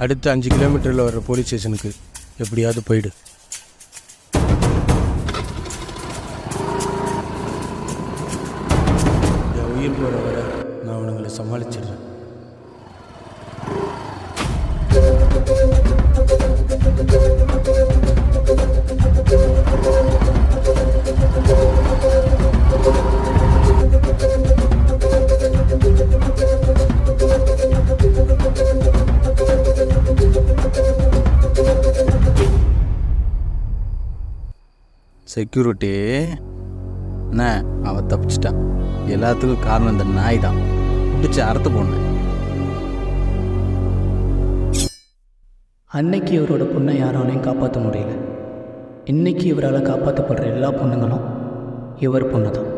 அடுத்து 5 கிலோமீட்டரில் வர்ற போலீஸ் ஸ்டேஷனுக்கு எப்படியாவது போயிடு. என் உயிர் போகிற வர நான் அவனுங்களை சமாளிச்சிடுறேன். செக்யூரிட்டி அண்ணா, அவன் தப்பிச்சிட்டான். எல்லாத்துக்கும் காரணம் இந்த நாய் தான். பிடிச்சி அறுத்து போனேன். அன்னைக்கு இவரோட பொண்ணை யாராலையும் காப்பாற்ற முடியல. இன்றைக்கி இவரால் காப்பாற்றப்படுற எல்லா பொண்ணுங்களும் இவர் பொண்ணு தான்.